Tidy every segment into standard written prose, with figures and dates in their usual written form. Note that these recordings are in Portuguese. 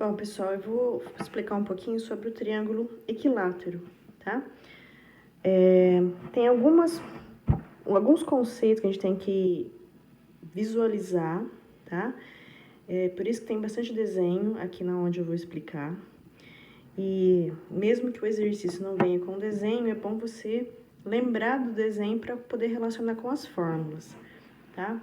Bom, pessoal, eu vou explicar um pouquinho sobre o triângulo equilátero, tá? Tem alguns conceitos que a gente tem que visualizar, tá? Por isso que tem bastante desenho aqui na onde eu vou explicar. E mesmo que o exercício não venha com desenho, é bom você lembrar do desenho para poder relacionar com as fórmulas, tá?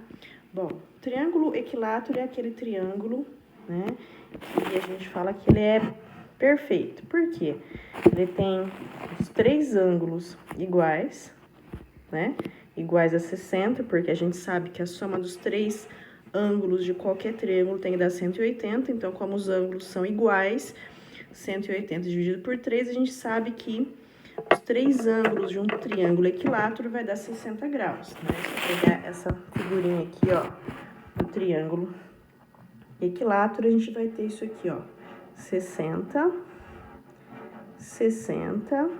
Bom, triângulo equilátero é aquele triângulo, né? E a gente fala que ele é perfeito. Por quê? Ele tem os três ângulos iguais, né? Iguais a 60, porque a gente sabe que a soma dos três ângulos de qualquer triângulo tem que dar 180. Então, como os ângulos são iguais, 180 dividido por 3, a gente sabe que os três ângulos de um triângulo equilátero vai dar 60 graus, né? Se eu pegar essa figurinha aqui, ó, do triângulo equilátero, a gente vai ter isso aqui, ó, 60, 60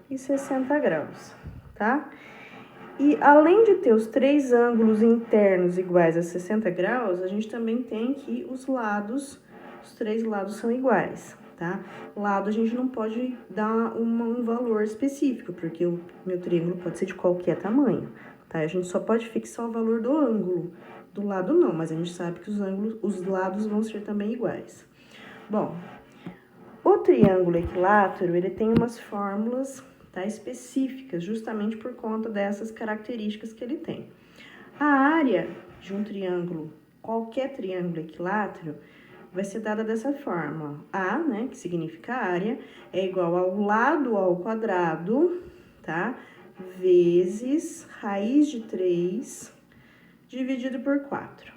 e 60 graus, tá? E além de ter os três ângulos internos iguais a 60 graus, a gente também tem que os três lados são iguais, tá? Lado a gente não pode dar um valor específico, porque o meu triângulo pode ser de qualquer tamanho, tá? A gente só pode fixar o valor do ângulo. Do lado não, mas a gente sabe que os lados vão ser também iguais. Bom, o triângulo equilátero, ele tem umas fórmulas, tá, específicas, justamente por conta dessas características que ele tem. A área de um triângulo, qualquer triângulo equilátero, vai ser dada dessa forma. A, né, que significa área, é igual ao lado ao quadrado, tá, vezes raiz de 3 dividido por 4.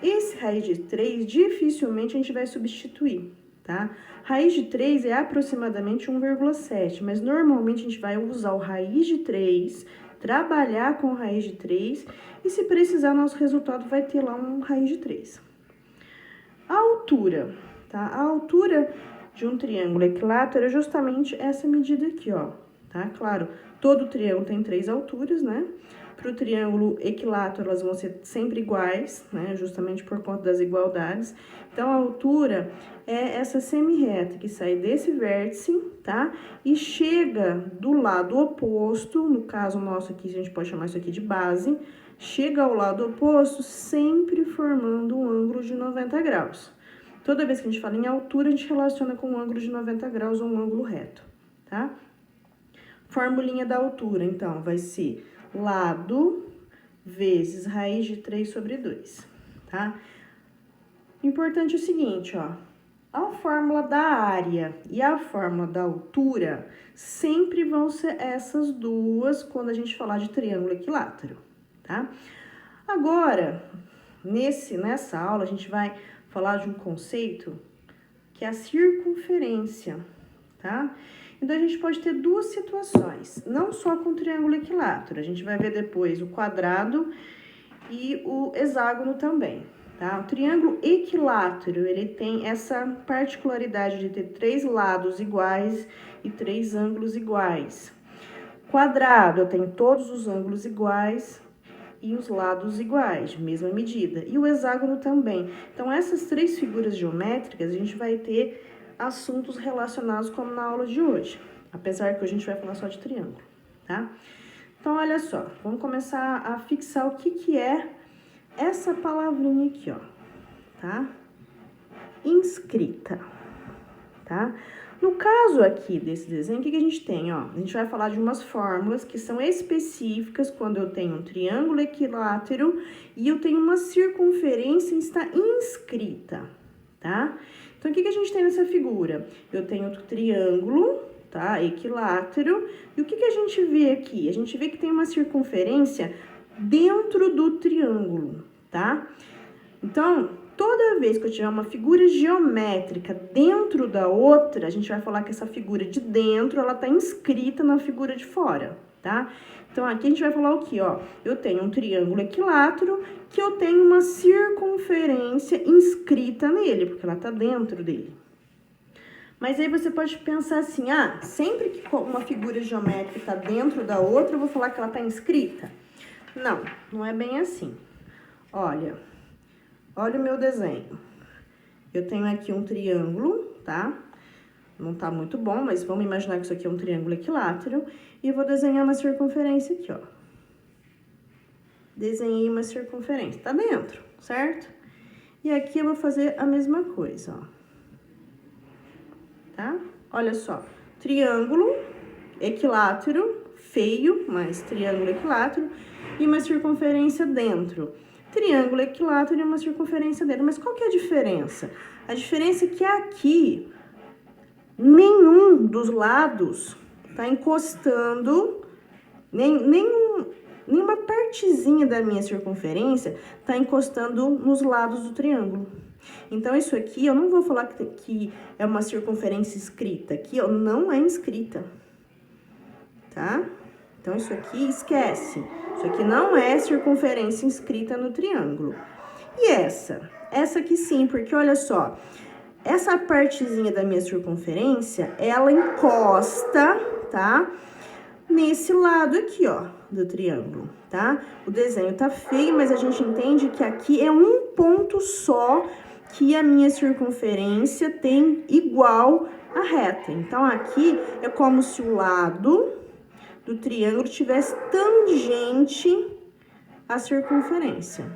Esse raiz de 3, dificilmente a gente vai substituir, tá? Raiz de 3 é aproximadamente 1,7, mas normalmente a gente vai usar o raiz de 3, trabalhar com raiz de 3, e se precisar, nosso resultado vai ter lá um raiz de 3. A altura, tá? A altura de um triângulo equilátero é justamente essa medida aqui, ó, tá? Claro, todo triângulo tem 3 alturas, né? Para o triângulo equilátero, elas vão ser sempre iguais, né? Justamente por conta das igualdades. Então, a altura é essa semi-reta que sai desse vértice, tá? E chega do lado oposto, no caso nosso aqui, a gente pode chamar isso aqui de base, chega ao lado oposto, sempre formando um ângulo de 90 graus. Toda vez que a gente fala em altura, a gente relaciona com um ângulo de 90 graus ou um ângulo reto, tá? Formulinha da altura, então, vai ser lado vezes raiz de 3 sobre 2, tá? Importante é o seguinte, ó, a fórmula da área e a fórmula da altura sempre vão ser essas duas quando a gente falar de triângulo equilátero, tá? Agora, nessa aula, a gente vai falar de um conceito que é a circunferência, tá? Então, a gente pode ter duas situações, não só com o triângulo equilátero, a gente vai ver depois o quadrado e o hexágono também, tá? O triângulo equilátero, ele tem essa particularidade de ter 3 lados iguais e 3 ângulos iguais. Quadrado, eu tenho todos os ângulos iguais e os lados iguais, de mesma medida. E o hexágono também. Então, essas 3 figuras geométricas, a gente vai ter assuntos relacionados como na aula de hoje, apesar que a gente vai falar só de triângulo, tá? Então, olha só, vamos começar a fixar o que é essa palavrinha aqui, ó, tá? Inscrita, tá? No caso aqui desse desenho, o que a gente tem, ó? A gente vai falar de umas fórmulas que são específicas quando eu tenho um triângulo equilátero e eu tenho uma circunferência que está inscrita, tá? Então, o que a gente tem nessa figura? Eu tenho outro triângulo, tá? Equilátero. E o que a gente vê aqui? A gente vê que tem uma circunferência dentro do triângulo, tá? Então, toda vez que eu tiver uma figura geométrica dentro da outra, a gente vai falar que essa figura de dentro, ela tá inscrita na figura de fora, tá? Então, aqui a gente vai falar o quê, ó? Eu tenho um triângulo equilátero que eu tenho uma circunferência inscrita nele, porque ela tá dentro dele. Mas aí você pode pensar assim, ah, sempre que uma figura geométrica tá dentro da outra, eu vou falar que ela tá inscrita? Não, não é bem assim. Olha o meu desenho. eu tenho aqui um triângulo, tá? Não tá muito bom, mas vamos imaginar que isso aqui é um triângulo equilátero. E eu vou desenhar uma circunferência aqui, ó. Desenhei uma circunferência, tá dentro, certo? E aqui eu vou fazer a mesma coisa, ó. Tá? Olha só, triângulo equilátero, feio, mas triângulo equilátero, e uma circunferência dentro. Triângulo equilátero e uma circunferência dentro. Mas qual que é a diferença? A diferença é que aqui, nenhum dos lados tá encostando, nenhuma partezinha da minha circunferência tá encostando nos lados do triângulo. Então, isso aqui, eu não vou falar que é uma circunferência escrita. Aqui, ó, não é inscrita, tá? Então, isso aqui, esquece. Isso aqui não é circunferência inscrita no triângulo. E essa? Essa aqui sim, porque olha só, essa partezinha da minha circunferência, ela encosta, tá? Nesse lado aqui, ó, do triângulo, tá? O desenho tá feio, mas a gente entende que aqui é um ponto só que a minha circunferência tem igual à reta. Então, aqui é como se o lado do triângulo tivesse tangente à circunferência.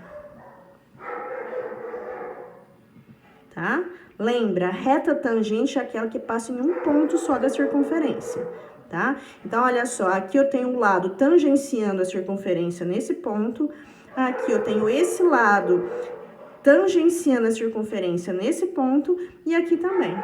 Tá? Lembra, a reta tangente é aquela que passa em um ponto só da circunferência, tá? Então, olha só, aqui eu tenho um lado tangenciando a circunferência nesse ponto, aqui eu tenho esse lado tangenciando a circunferência nesse ponto e aqui também.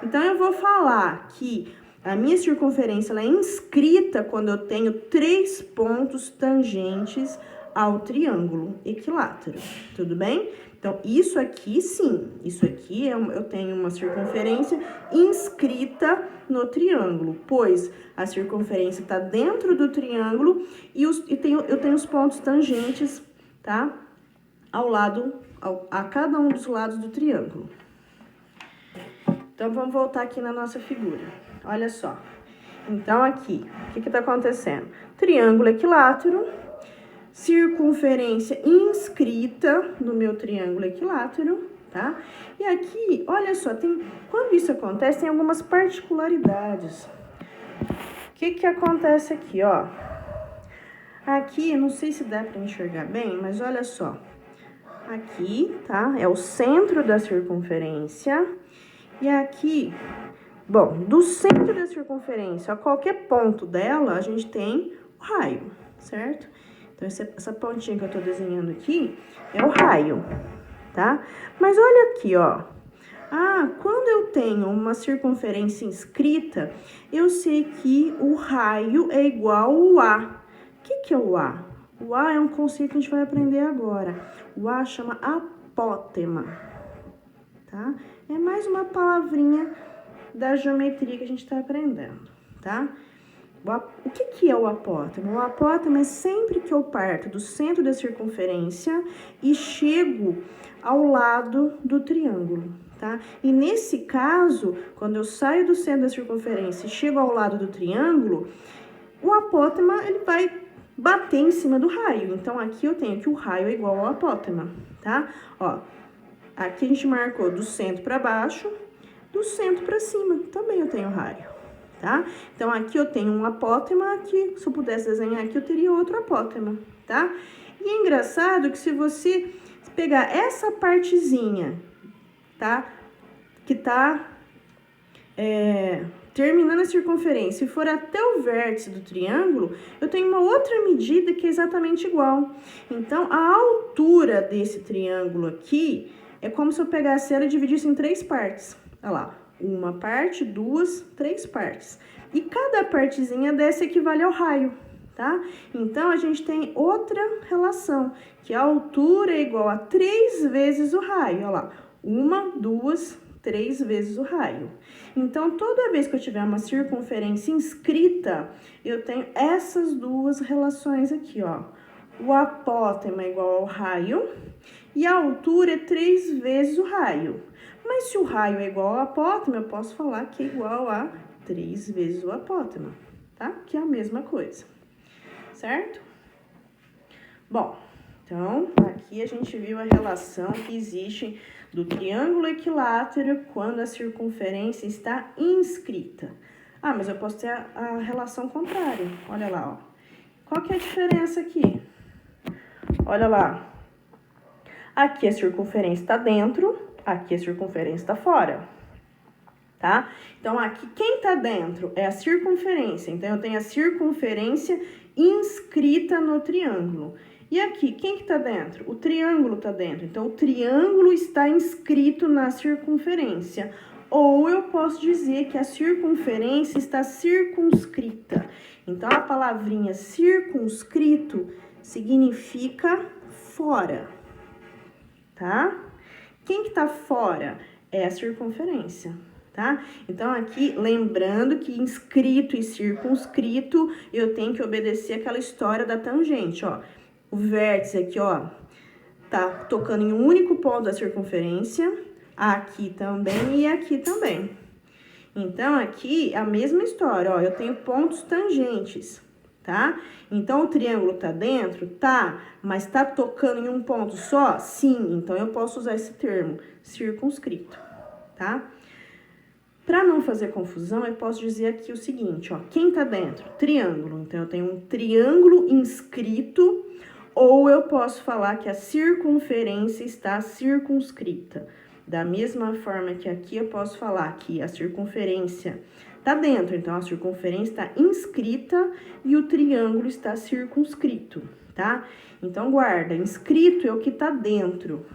Então, eu vou falar que a minha circunferência ela é inscrita quando eu tenho 3 pontos tangentes ao triângulo equilátero, tudo bem? Então, isso aqui, sim, isso aqui eu tenho uma circunferência inscrita no triângulo, pois a circunferência está dentro do triângulo e eu tenho os pontos tangentes, tá? A cada um dos lados do triângulo. Então, vamos voltar aqui na nossa figura. Olha só. Então, aqui, o que está acontecendo? Triângulo equilátero, circunferência inscrita no meu triângulo equilátero, tá? E aqui, olha só, quando isso acontece, tem algumas particularidades. O que acontece aqui, ó? Aqui, não sei se dá para enxergar bem, mas olha só. Aqui, tá? É o centro da circunferência. E aqui, bom, do centro da circunferência a qualquer ponto dela, a gente tem o raio, certo? Então, essa pontinha que eu tô desenhando aqui é o raio, tá? Mas olha aqui, ó. Quando eu tenho uma circunferência inscrita, eu sei que o raio é igual ao A. O que é o A? O A é um conceito que a gente vai aprender agora. O A chama apótema, tá? É mais uma palavrinha da geometria que a gente tá aprendendo, tá? O que é o apótema? O apótema é sempre que eu parto do centro da circunferência e chego ao lado do triângulo, tá? E nesse caso, quando eu saio do centro da circunferência e chego ao lado do triângulo, o apótema ele vai bater em cima do raio. Então, aqui eu tenho que o raio é igual ao apótema, tá? Ó, aqui a gente marcou do centro para baixo, do centro para cima, também eu tenho raio, tá? Então, aqui eu tenho um apótema, aqui, se eu pudesse desenhar aqui, eu teria outro apótema, tá? E é engraçado que se você pegar essa partezinha, tá? Que tá terminando a circunferência e for até o vértice do triângulo, eu tenho uma outra medida que é exatamente igual. Então, a altura desse triângulo aqui é como se eu pegasse ela e dividisse em 3 partes. Olha lá, uma parte, 2, 3 partes. E cada partezinha dessa equivale ao raio, tá? Então, a gente tem outra relação, que a altura é igual a 3 vezes o raio. Olha lá, 1, 2, 3 vezes o raio. Então, toda vez que eu tiver uma circunferência inscrita, eu tenho essas duas relações aqui, ó. O apótema é igual ao raio e a altura é 3 vezes o raio. Mas se o raio é igual ao apótema, eu posso falar que é igual a 3 vezes o apótema, tá? Que é a mesma coisa, certo? Bom, Então, aqui a gente viu a relação que existe do triângulo equilátero quando a circunferência está inscrita. Ah, mas eu posso ter a relação contrária. Olha lá, ó. Qual que é a diferença aqui? Olha lá. Aqui a circunferência está dentro, aqui a circunferência está fora. Tá? Então, aqui, quem está dentro é a circunferência. Então, eu tenho a circunferência inscrita no triângulo. E aqui, quem que está dentro? O triângulo está dentro. Então, o triângulo está inscrito na circunferência. Ou eu posso dizer que a circunferência está circunscrita. Então, a palavrinha circunscrito significa fora, tá? Quem que está fora? É a circunferência. Tá? Então, aqui, lembrando que inscrito e circunscrito, eu tenho que obedecer aquela história da tangente, ó. O vértice aqui, ó, tá tocando em um único ponto da circunferência, aqui também e aqui também. Então, aqui, a mesma história, ó, eu tenho pontos tangentes, tá? Então, o triângulo tá dentro? Tá, mas tá tocando em um ponto só? Sim, então eu posso usar esse termo, circunscrito, tá? Para não fazer confusão, eu posso dizer aqui o seguinte, ó, quem tá dentro? Triângulo. Então, eu tenho um triângulo inscrito, ou eu posso falar que a circunferência está circunscrita. Da mesma forma que aqui, eu posso falar que a circunferência tá dentro. Então, a circunferência está inscrita e o triângulo está circunscrito, tá? Então, guarda, inscrito é o que tá dentro.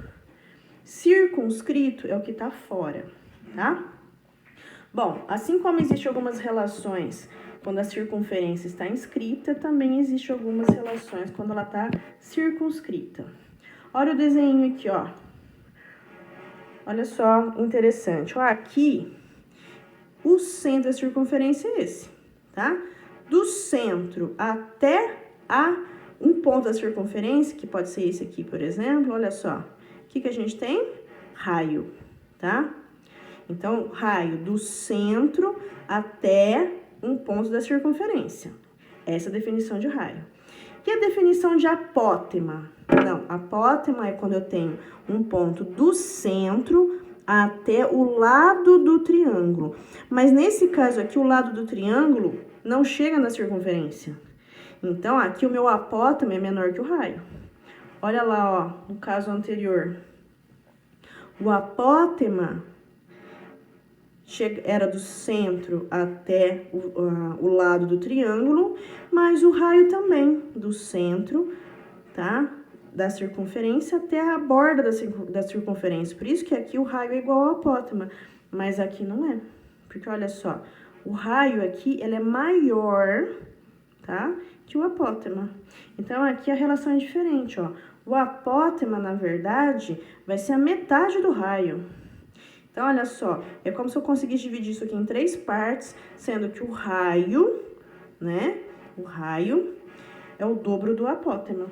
Circunscrito é o que tá fora, tá? Bom, assim como existem algumas relações quando a circunferência está inscrita, também existem algumas relações quando ela está circunscrita. Olha o desenho aqui, ó. Olha só, interessante. Ó, aqui, o centro da circunferência é esse, tá? Do centro até um ponto da circunferência, que pode ser esse aqui, por exemplo, olha só. O que a gente tem? Raio, tá? Então, raio do centro até um ponto da circunferência. Essa é a definição de raio. E a definição de apótema? Não, apótema é quando eu tenho um ponto do centro até o lado do triângulo. Mas nesse caso aqui, o lado do triângulo não chega na circunferência. Então, aqui o meu apótema é menor que o raio. Olha lá, ó, no caso anterior. O apótema era do centro até o lado do triângulo, mas o raio também, do centro, tá? Da circunferência até a borda da circunferência. Por isso que aqui o raio é igual ao apótema, mas aqui não é. Porque olha só, o raio aqui, ele é maior, tá? Que o apótema. Então, aqui a relação é diferente, ó. O apótema, na verdade, vai ser a metade do raio. Então, olha só, é como se eu conseguisse dividir isso aqui em 3 partes, sendo que o raio, né? O raio é o dobro do apótema.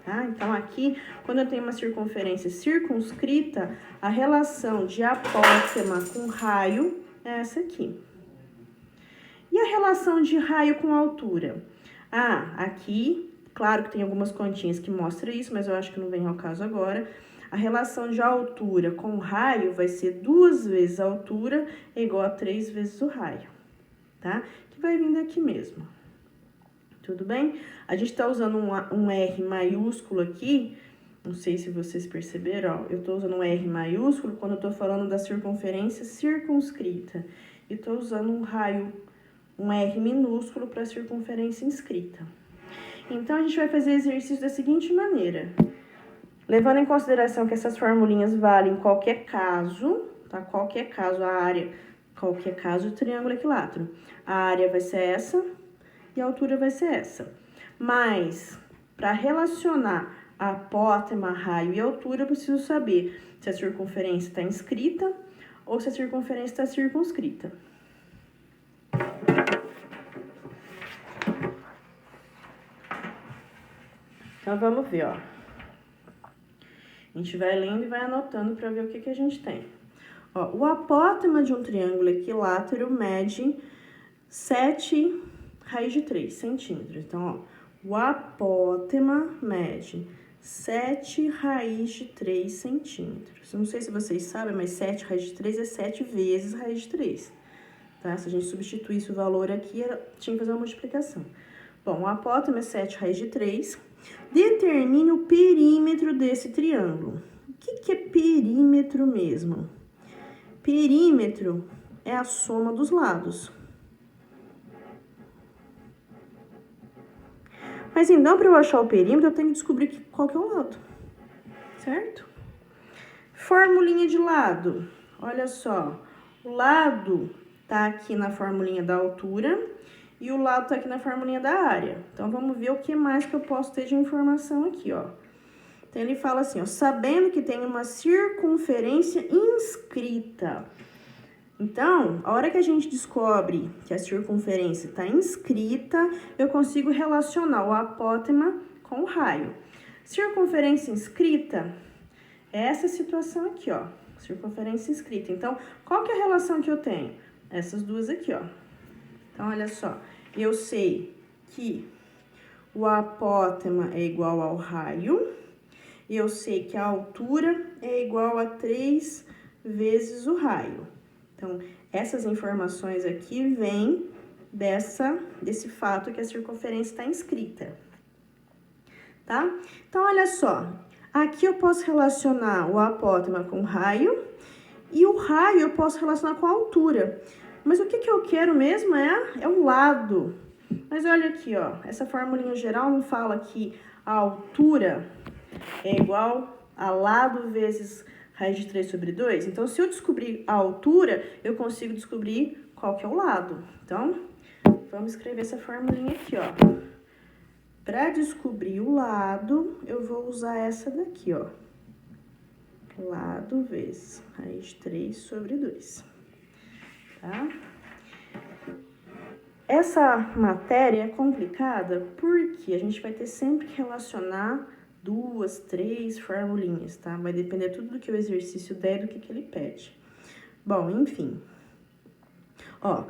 Tá? Então, aqui, quando eu tenho uma circunferência circunscrita, a relação de apótema com raio é essa aqui. E a relação de raio com altura? Ah, aqui, claro que tem algumas continhas que mostram isso, mas eu acho que não vem ao caso agora. A relação de altura com raio vai ser 2 vezes a altura é igual a 3 vezes o raio, tá? Que vai vir daqui mesmo. Tudo bem? A gente tá usando um R maiúsculo aqui, não sei se vocês perceberam, ó, eu tô usando um R maiúsculo quando eu tô falando da circunferência circunscrita. E tô usando um R minúsculo para circunferência inscrita. Então, a gente vai fazer exercício da seguinte maneira. Levando em consideração que essas formulinhas valem em qualquer caso, tá? Qualquer caso, a área, qualquer caso, o triângulo equilátero. A área vai ser essa e a altura vai ser essa. Mas, para relacionar apótema, raio e altura, eu preciso saber se a circunferência está inscrita ou se a circunferência está circunscrita. Então, vamos ver, ó. A gente vai lendo e vai anotando para ver o que a gente tem. Ó, o apótema de um triângulo equilátero mede 7 raiz de 3 centímetros. Então, ó, o apótema mede 7 raiz de 3 centímetros. Eu não sei se vocês sabem, mas 7 raiz de 3 é 7 vezes raiz de 3. Tá? Se a gente substituísse o valor aqui, tinha que fazer uma multiplicação. Bom, o apótema é 7 raiz de 3. Determine o perímetro desse triângulo. O que é perímetro mesmo? Perímetro é a soma dos lados. Mas então, para eu achar o perímetro, eu tenho que descobrir qual que é o lado, certo? Formulinha de lado. Olha só, o lado tá aqui na formulinha da altura e o lado tá aqui na formulinha da área. Então, vamos ver o que mais que eu posso ter de informação aqui, ó. Então, ele fala assim, ó, sabendo que tem uma circunferência inscrita. Então, a hora que a gente descobre que a circunferência está inscrita, eu consigo relacionar o apótema com o raio. Circunferência inscrita é essa situação aqui, ó. Circunferência inscrita. Então, qual que é a relação que eu tenho? Essas duas aqui, ó. Então, olha só. Eu sei que o apótema é igual ao raio. E eu sei que a altura é igual a 3 vezes o raio. Então, essas informações aqui vêm desse fato que a circunferência está inscrita, tá? Então, olha só, aqui eu posso relacionar o apótema com o raio e o raio eu posso relacionar com a altura. Mas o que eu quero mesmo é o lado. Mas olha aqui, ó, essa formulinha geral não fala que a altura é igual a lado vezes raiz de 3 sobre 2. Então, se eu descobrir a altura, eu consigo descobrir qual que é o lado. Então, vamos escrever essa formulinha aqui, ó. Para descobrir o lado, eu vou usar essa daqui, ó. Lado vezes raiz de 3 sobre 2. Tá? Essa matéria é complicada porque a gente vai ter sempre que relacionar 2, 3 formulinhas, tá? Vai depender tudo do que o exercício der e do que ele pede. Bom, enfim. Ó,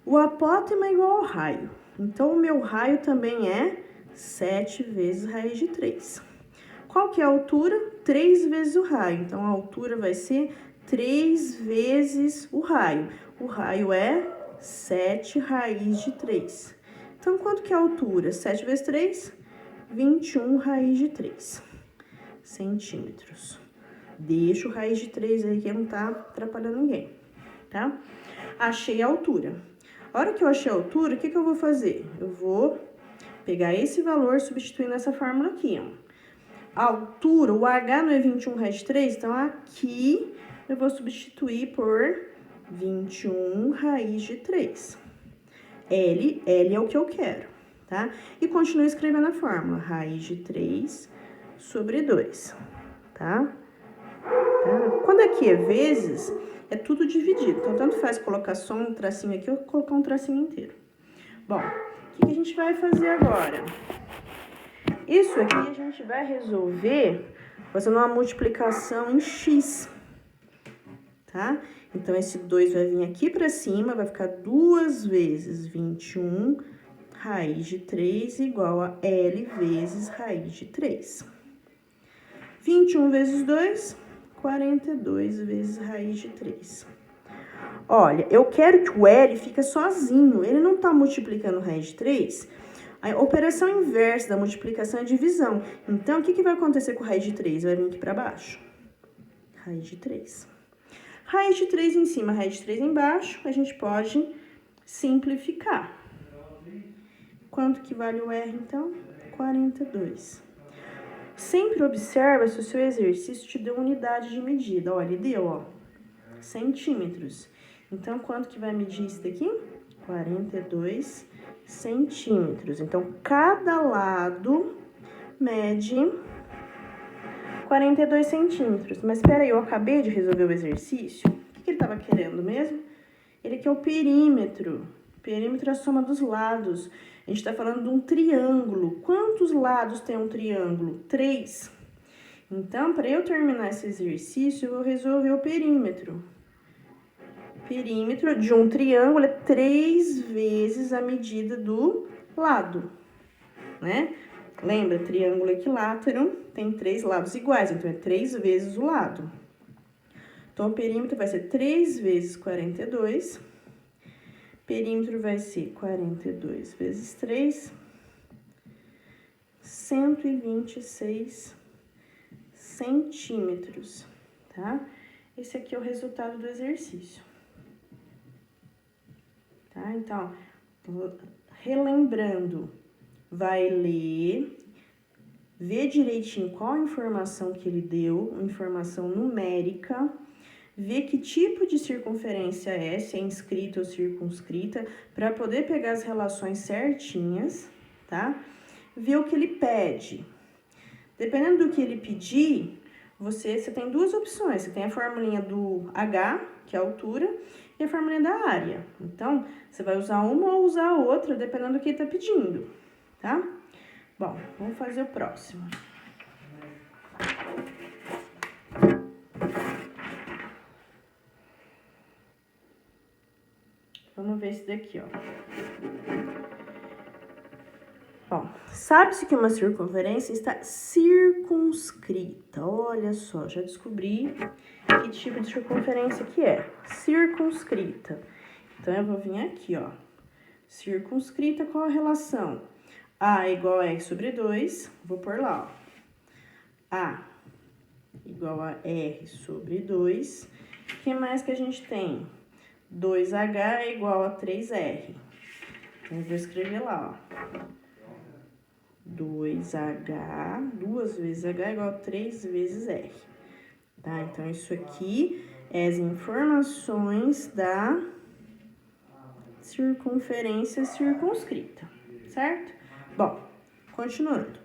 o apótema é igual ao raio. Então, o meu raio também é 7 vezes raiz de 3. Qual que é a altura? 3 vezes o raio. Então, a altura vai ser 3 vezes o raio. O raio é 7 raiz de 3. Então, quanto que é a altura? 7 vezes 3? 21 raiz de 3 centímetros. Deixa o raiz de 3 aí que não tá atrapalhando ninguém, tá? Achei a altura. A hora que eu achei a altura, o que eu vou fazer? Eu vou pegar esse valor, substituir nessa fórmula aqui, ó. A altura, o H não é 21 raiz de 3, então aqui eu vou substituir por 21 raiz de 3. L é o que eu quero. Tá? E continuo escrevendo a fórmula, raiz de 3 sobre 2, tá? Quando aqui é vezes, é tudo dividido. Então, tanto faz colocar só um tracinho aqui ou colocar um tracinho inteiro. Bom, o que a gente vai fazer agora? Isso aqui a gente vai resolver fazendo uma multiplicação em x, tá? Então, esse 2 vai vir aqui para cima, vai ficar 2 vezes 21 raiz de 3 igual a L vezes raiz de 3. 21 vezes 2, 42 vezes raiz de 3. Olha, eu quero que o L fique sozinho, ele não tá multiplicando raiz de 3. A operação inversa da multiplicação é divisão. Então, o que vai acontecer com raiz de 3? Vai vir aqui para baixo. Raiz de 3. Raiz de 3 em cima, raiz de 3 embaixo, a gente pode simplificar. Quanto que vale o R, então? 42. Sempre observa se o seu exercício te deu unidade de medida. Olha, ele deu, ó, centímetros. Então, quanto que vai medir isso daqui? 42 centímetros. Então, cada lado mede 42 centímetros. Mas, espera aí, eu acabei de resolver o exercício. O que ele estava querendo mesmo? Ele quer o perímetro. Perímetro é a soma dos lados. A gente está falando de um triângulo. Quantos lados tem um triângulo? 3. Então, para eu terminar esse exercício, eu vou resolver o perímetro. Perímetro de um triângulo é 3 vezes a medida do lado. né? Lembra, triângulo equilátero tem 3 lados iguais, então é 3 vezes o lado. Então, o perímetro vai ser 3 vezes 42. Perímetro vai ser 42 vezes 3, 126 centímetros, tá? Esse aqui é o resultado do exercício. Tá? Então, relembrando, vai ler, ver direitinho qual a informação que ele deu, informação numérica, ver que tipo de circunferência é, se é inscrita ou circunscrita, para poder pegar as relações certinhas, tá? Ver o que ele pede. Dependendo do que ele pedir, você tem duas opções. Você tem a formulinha do H, que é a altura, e a formulinha da área. Então, você vai usar uma ou usar a outra, dependendo do que ele está pedindo, tá? Bom, vamos fazer o próximo. Vamos ver esse daqui, ó. Bom, sabe-se que uma circunferência está circunscrita. Olha só, já descobri que tipo de circunferência que é. Circunscrita. Então, eu vou vir aqui, ó. Circunscrita, qual a relação? A igual a R sobre 2, vou pôr lá, ó. A igual a R sobre 2. O que mais que a gente tem? 2H é igual a 3R. Então, eu vou escrever lá, ó. 2H, 2 vezes H é igual a 3 vezes R. Tá? Então, isso aqui é as informações da circunferência circunscrita, certo? Bom, continuando.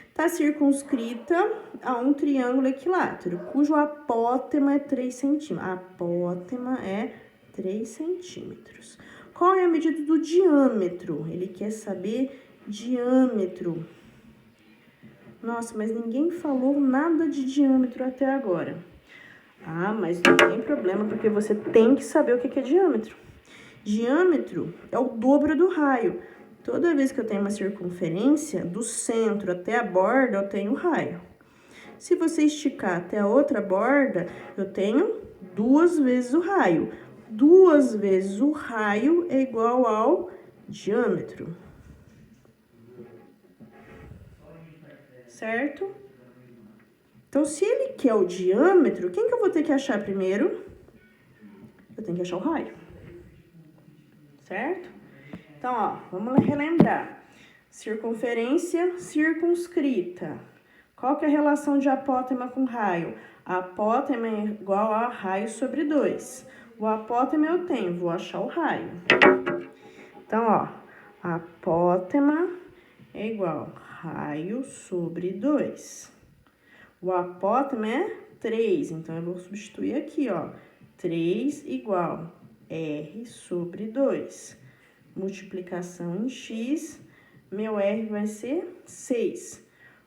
Está circunscrita a um triângulo equilátero, cujo apótema é 3 centímetros. A apótema é 3 centímetros. Qual é a medida do diâmetro? Ele quer saber diâmetro. Nossa, mas ninguém falou nada de diâmetro até agora. Ah, mas não tem problema, porque você tem que saber o que é diâmetro. Diâmetro é o dobro do raio. Toda vez que eu tenho uma circunferência, do centro até a borda, eu tenho raio. Se você esticar até a outra borda, eu tenho 2 vezes o raio. 2 vezes o raio é igual ao diâmetro. Certo? Então, se ele quer o diâmetro, quem que eu vou ter que achar primeiro? Eu tenho que achar o raio. Certo? Então, ó, vamos relembrar. Circunferência circunscrita. Qual que é a relação de apótema com raio? A apótema é igual a raio sobre 2. O apótema eu tenho, vou achar o raio. Então, ó, a apótema é igual a raio sobre 2. O apótema é 3, então eu vou substituir aqui, ó. 3 igual R sobre 2. Multiplicação em X, meu R vai ser 6.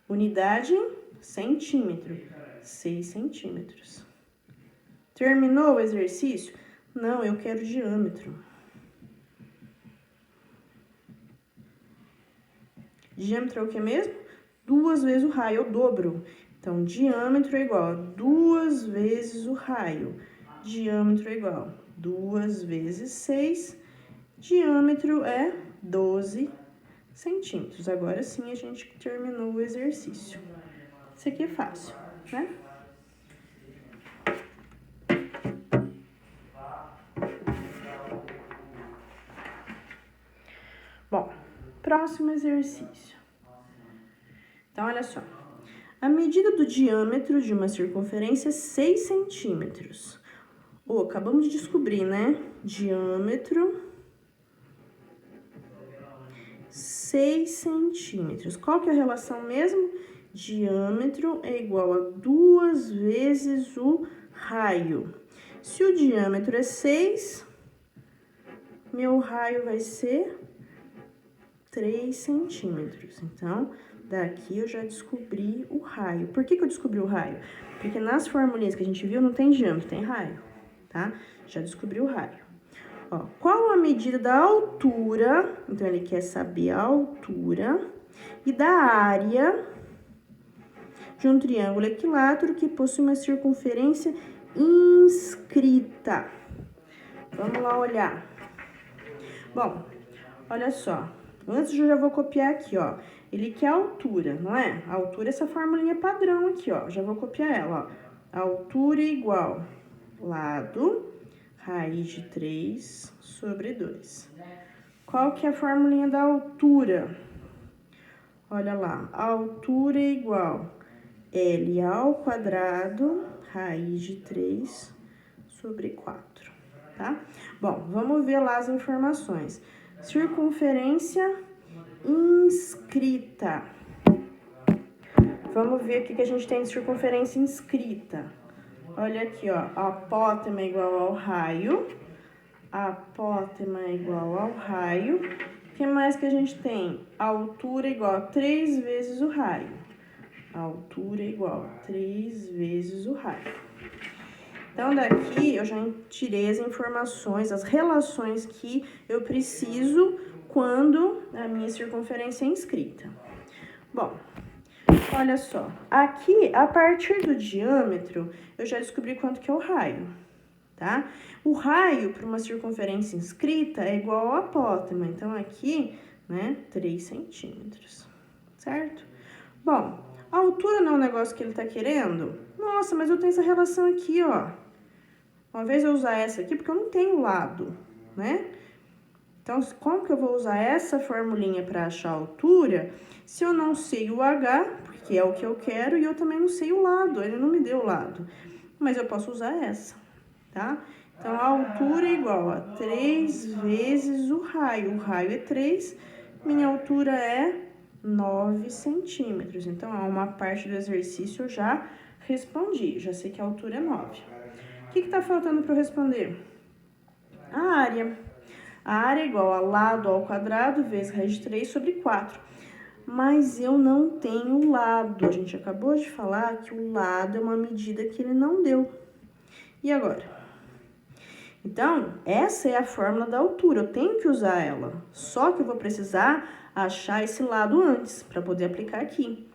Unidade, centímetro. 6 centímetros. Terminou o exercício? Não, eu quero diâmetro. Diâmetro é o que mesmo? 2 vezes o raio, é o dobro. Então, diâmetro é igual a 2 vezes o raio. Diâmetro é igual a 2 vezes 6. Diâmetro é 12 centímetros. Agora sim, a gente terminou o exercício. Isso aqui é fácil, né? Bom, próximo exercício. Então, olha só. A medida do diâmetro de uma circunferência é 6 centímetros. Acabamos de descobrir, né? Diâmetro, 6 centímetros. Qual que é a relação mesmo? Diâmetro é igual a 2 vezes o raio. Se o diâmetro é 6, meu raio vai ser 3 centímetros. Então, daqui eu já descobri o raio. Por que eu descobri o raio? Porque nas formulinhas que a gente viu não tem diâmetro, tem raio, tá? Já descobri o raio. Ó, qual a medida da altura? Então, ele quer saber a altura e da área de um triângulo equilátero que possui uma circunferência inscrita. Vamos lá olhar. Bom, olha só. Antes eu já vou copiar aqui, ó. Ele quer a altura, não é? A altura é essa formulinha padrão aqui, ó. Já vou copiar ela, ó. A altura é igual lado, raiz de 3 sobre 2. Qual que é a formulinha da altura? Olha lá, a altura é igual L ao quadrado, raiz de 3 sobre 4, tá? Bom, vamos ver lá as informações. Circunferência inscrita. Vamos ver o que a gente tem de circunferência inscrita. Olha aqui, ó, a apótema é igual ao raio. A apótema é igual ao raio. O que mais que a gente tem? A altura é igual a 3 vezes o raio. A altura é igual a 3 vezes o raio. Então, daqui eu já tirei as informações, as relações que eu preciso quando a minha circunferência é inscrita. Bom, olha só. Aqui, a partir do diâmetro, eu já descobri quanto que é o raio, tá? O raio para uma circunferência inscrita é igual ao apótema. Então, aqui, né, 3 centímetros, certo? Bom, a altura não é um negócio que ele tá querendo? Nossa, mas eu tenho essa relação aqui, ó. Uma vez eu usar essa aqui, porque eu não tenho lado, né? Então, como que eu vou usar essa formulinha para achar a altura se eu não sei o H, porque é o que eu quero, e eu também não sei o lado, ele não me deu o lado. Mas eu posso usar essa, tá? Então, a altura é igual a 3 vezes o raio. O raio é 3, minha altura é 9 centímetros. Então, a uma parte do exercício eu já respondi, já sei que a altura é 9. O que tá faltando para eu responder? A área. A área é igual a lado ao quadrado vezes raiz de 3 sobre 4. Mas eu não tenho lado. A gente acabou de falar que o lado é uma medida que ele não deu. E agora? Então, essa é a fórmula da altura. Eu tenho que usar ela. Só que eu vou precisar achar esse lado antes, para poder aplicar aqui.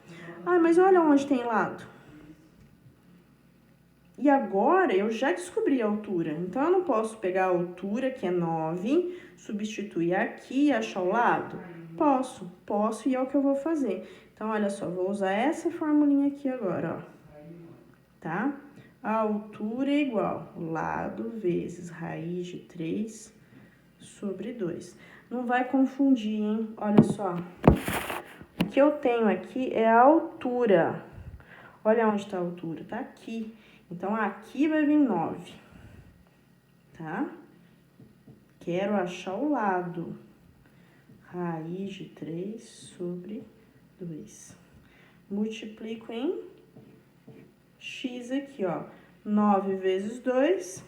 Ah, mas olha onde tem lado. E agora eu já descobri a altura. Então, eu não posso pegar a altura, que é 9, substituir aqui e achar o lado? Posso e é o que eu vou fazer. Então, olha só, vou usar essa formulinha aqui agora, ó. Tá? A altura é igual lado vezes raiz de 3 sobre 2. Não vai confundir, hein? Olha só. O que eu tenho aqui é a altura. Olha onde está a altura, tá aqui. Então, aqui vai vir 9, tá? Quero achar o lado. Raiz de 3 sobre 2. Multiplico em x aqui, ó. 9 vezes 2,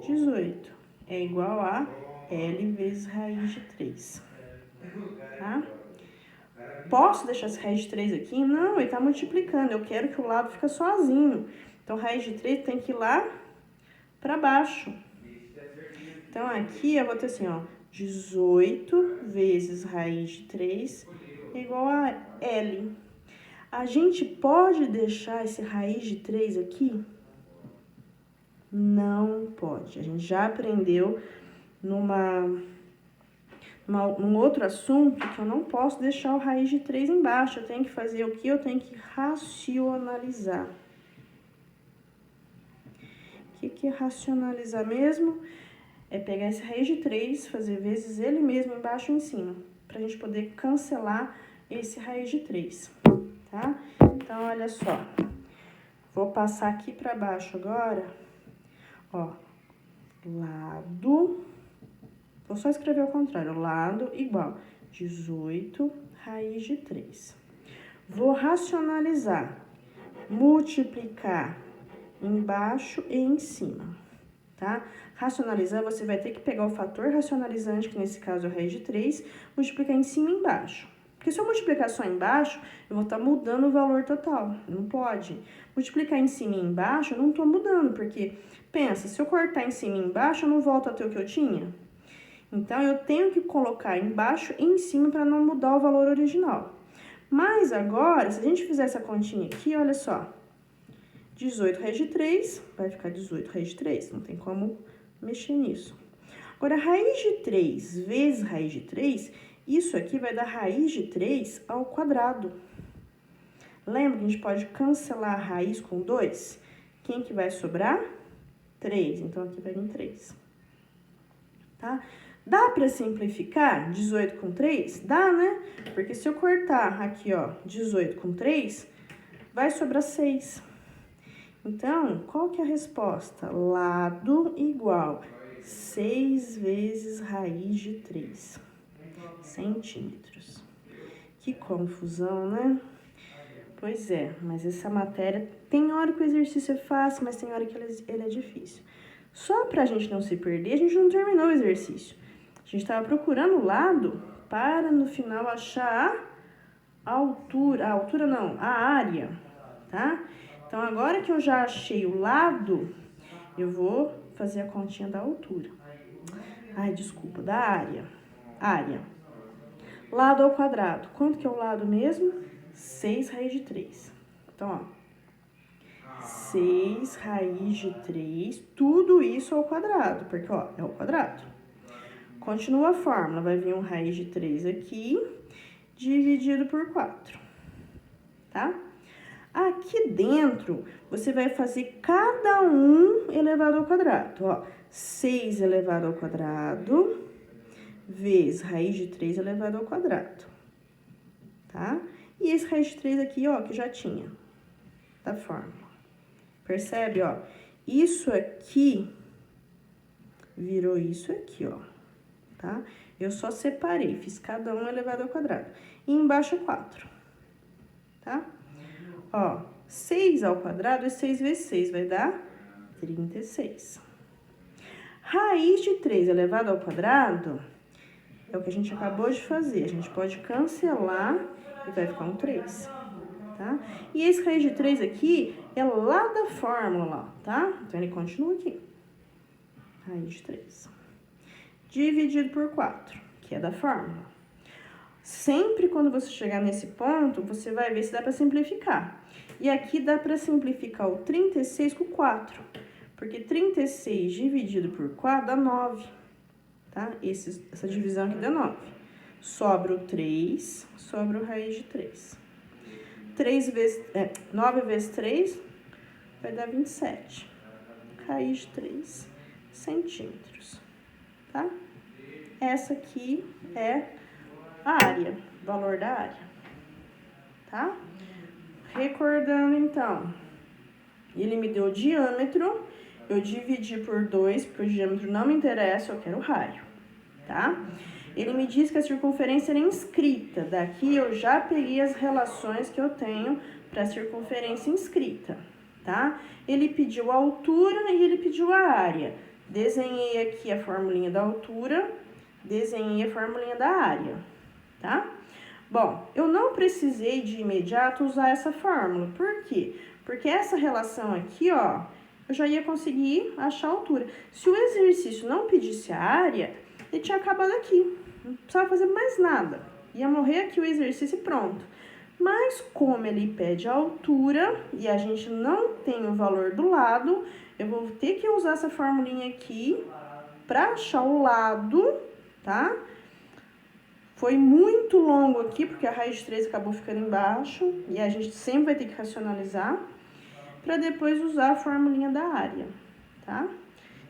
18. É igual a L vezes raiz de 3, tá? Posso deixar essa raiz de 3 aqui? Não, ele tá multiplicando. Eu quero que o lado fique sozinho. Então, raiz de 3 tem que ir lá para baixo. Então, aqui eu vou ter assim, ó, 18 vezes raiz de 3 é igual a L. A gente pode deixar esse raiz de 3 aqui? Não pode. A gente já aprendeu num outro assunto que eu não posso deixar o raiz de 3 embaixo. Eu tenho que fazer o quê? Eu tenho que racionalizar. O que é racionalizar mesmo? É pegar esse raiz de 3, fazer vezes ele mesmo embaixo e em cima, pra gente poder cancelar esse raiz de 3, tá? Então, olha só. Vou passar aqui pra baixo agora, ó, lado, vou só escrever ao contrário, lado igual 18 raiz de 3. Vou racionalizar, multiplicar embaixo e em cima, tá? Racionalizar, você vai ter que pegar o fator racionalizante, que nesse caso é a raiz de 3, multiplicar em cima e embaixo. Porque se eu multiplicar só embaixo, eu vou estar mudando o valor total. Não pode. Multiplicar em cima e embaixo, eu não estou mudando, porque, pensa, se eu cortar em cima e embaixo, eu não volto a ter o que eu tinha. Então, eu tenho que colocar embaixo e em cima para não mudar o valor original. Mas agora, se a gente fizer essa continha aqui, olha só. 18 raiz de 3, vai ficar 18 raiz de 3, não tem como mexer nisso. Agora, raiz de 3 vezes raiz de 3, isso aqui vai dar raiz de 3 ao quadrado. Lembra que a gente pode cancelar a raiz com 2? Quem que vai sobrar? 3, então aqui vai vir 3. Tá? Dá para simplificar 18 com 3? Dá, né? Porque se eu cortar aqui, ó, 18 com 3, vai sobrar 6. Então, qual que é a resposta? Lado igual 6 vezes raiz de 3 centímetros. Que confusão, né? Pois é, mas essa matéria, tem hora que o exercício é fácil, mas tem hora que ele é difícil. Só pra gente não se perder, a gente não terminou o exercício. A gente estava procurando o lado para, no final, achar a altura. A altura não, a área, tá? Então, agora que eu já achei o lado, eu vou fazer a continha da altura. Ai, desculpa, da área. Área. Lado ao quadrado. Quanto que é o lado mesmo? 6 raiz de 3. Então, ó. 6 raiz de 3, tudo isso ao quadrado, porque, ó, é o quadrado. Continua a fórmula, vai vir um raiz de 3 aqui, dividido por 4, tá? Aqui dentro, você vai fazer cada um elevado ao quadrado, ó. 6 elevado ao quadrado, vezes raiz de 3 elevado ao quadrado, tá? E esse raiz de 3 aqui, ó, que já tinha, da fórmula. Percebe, ó? Isso aqui virou isso aqui, ó, tá? Eu só separei, fiz cada um elevado ao quadrado. E embaixo é 4, tá? Ó, 6 ao quadrado é 6 vezes 6, vai dar 36. Raiz de 3 elevado ao quadrado é o que a gente acabou de fazer. A gente pode cancelar e vai ficar um 3, tá? E esse raiz de 3 aqui é lá da fórmula, tá? Então, ele continua aqui. Raiz de 3. Dividido por 4, que é da fórmula. Sempre quando você chegar nesse ponto, você vai ver se dá para simplificar. E aqui dá para simplificar o 36 com 4, porque 36 dividido por 4 dá 9, tá? Essa divisão aqui dá 9. Sobra o 3, sobra o raiz de 3. 9 vezes 3 vai dar 27. Raiz de 3 centímetros, tá? Essa aqui é a área, valor da área, tá? Recordando, então, ele me deu o diâmetro, eu dividi por 2, porque o diâmetro não me interessa, eu quero o raio, tá? Ele me diz que a circunferência era inscrita, daqui eu já peguei as relações que eu tenho para a circunferência inscrita, tá? Ele pediu a altura e ele pediu a área. Desenhei aqui a formulinha da altura, desenhei a formulinha da área, tá? Bom, eu não precisei de imediato usar essa fórmula. Por quê? Porque essa relação aqui, ó, eu já ia conseguir achar a altura. Se o exercício não pedisse a área, ele tinha acabado aqui. Não precisava fazer mais nada. Ia morrer aqui o exercício e pronto. Mas como ele pede a altura e a gente não tem o valor do lado, eu vou ter que usar essa formulinha aqui para achar o lado, tá? Foi muito longo aqui, porque a raiz de 3 acabou ficando embaixo, e a gente sempre vai ter que racionalizar, para depois usar a formulinha da área, tá?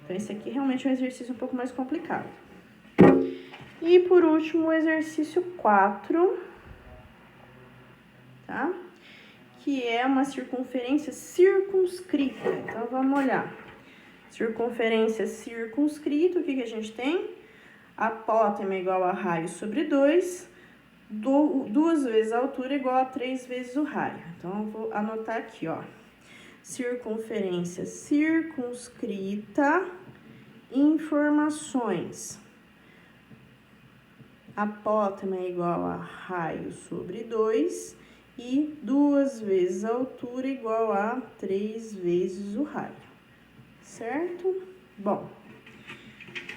Então, esse aqui realmente é um exercício um pouco mais complicado. E, por último, o exercício 4, tá? Que é uma circunferência circunscrita. Então, vamos olhar. Circunferência circunscrita, o que a gente tem? Apótema igual a raio sobre 2, 2 vezes a altura igual a 3 vezes o raio. Então, eu vou anotar aqui, ó. Circunferência circunscrita, informações. Apótema é igual a raio sobre 2 e 2 vezes a altura igual a 3 vezes o raio, certo? Bom,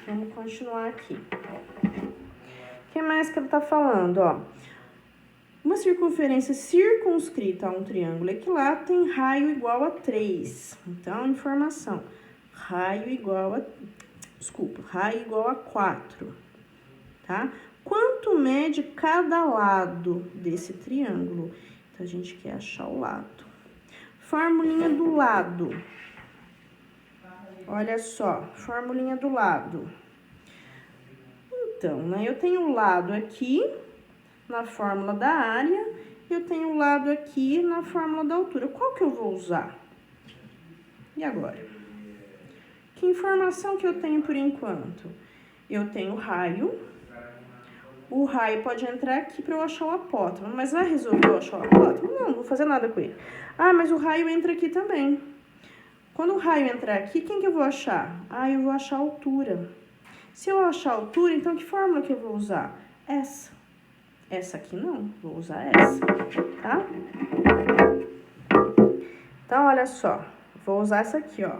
Vamos continuar aqui. O que mais que ele tá falando, ó? Uma circunferência circunscrita a um triângulo equilátero tem raio igual a 3. Então, informação. Raio igual a 4, tá? Quanto mede cada lado desse triângulo? Então, a gente quer achar o lado. Formulinha do lado. Olha só, formulinha do lado. Então, né, eu tenho o lado aqui na fórmula da área e eu tenho o lado aqui na fórmula da altura. Qual que eu vou usar? E agora? Que informação que eu tenho por enquanto? Eu tenho raio. O raio pode entrar aqui para eu achar o apótamo. Mas vai resolver eu achar o apótamo? Não, não vou fazer nada com ele. Ah, mas o raio entra aqui também. Quando o raio entrar aqui, quem que eu vou achar? Ah, eu vou achar a altura. Se eu achar a altura, então que fórmula que eu vou usar? Essa. Essa aqui não, vou usar essa, tá? Então, olha só, vou usar essa aqui, ó.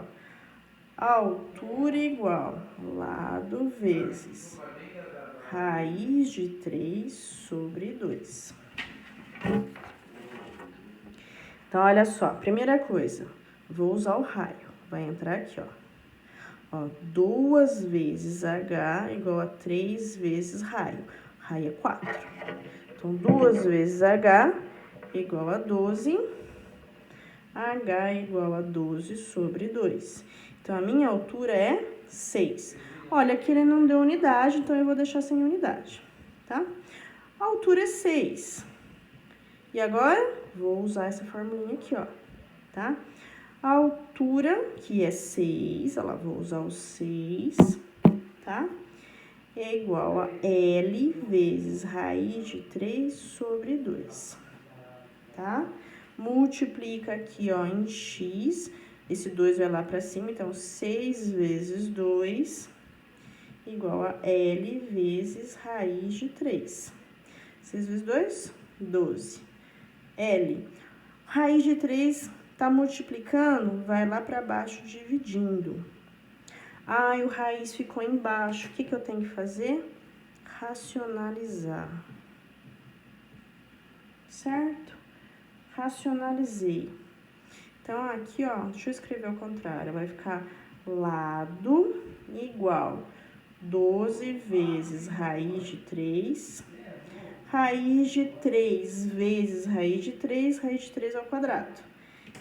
Altura igual lado vezes raiz de 3 sobre 2. Então, olha só, primeira coisa, vou usar o raio. Vai entrar aqui, ó. 2 vezes H igual a 3 vezes raio. Raio é 4. Então, 2 vezes H igual a 12. H igual a 12 sobre 2. Então, a minha altura é 6. Olha, aqui ele não deu unidade, então eu vou deixar sem unidade, tá? A altura é 6. E agora, vou usar essa formulinha aqui, ó, tá? A altura, que é 6, ela vou usar o 6, tá? É igual a L vezes raiz de 3 sobre 2, tá? Multiplica aqui, ó, em x, esse 2 vai lá pra cima, então 6 vezes 2 igual a L vezes raiz de 3. 6 vezes 2, 12. L, raiz de 3 tá multiplicando, vai lá pra baixo dividindo. Ah, e o raiz ficou embaixo. O que que eu tenho que fazer? Racionalizar. Certo? Racionalizei. Então, aqui, ó, deixa eu escrever ao contrário. Vai ficar lado igual 12 vezes raiz de 3. Raiz de 3 vezes raiz de 3 ao quadrado.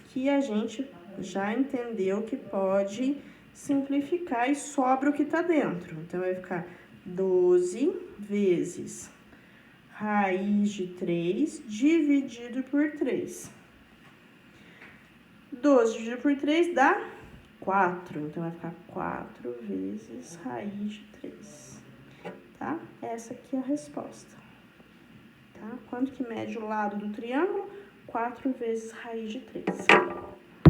Que a gente já entendeu que pode simplificar e sobra o que tá dentro. Então, vai ficar 12 vezes raiz de 3 dividido por 3. 12 dividido por 3 dá 4. Então, vai ficar 4 vezes raiz de 3. Tá? Essa aqui é a resposta. Tá? Quanto que mede o lado do triângulo? 4 vezes raiz de 3.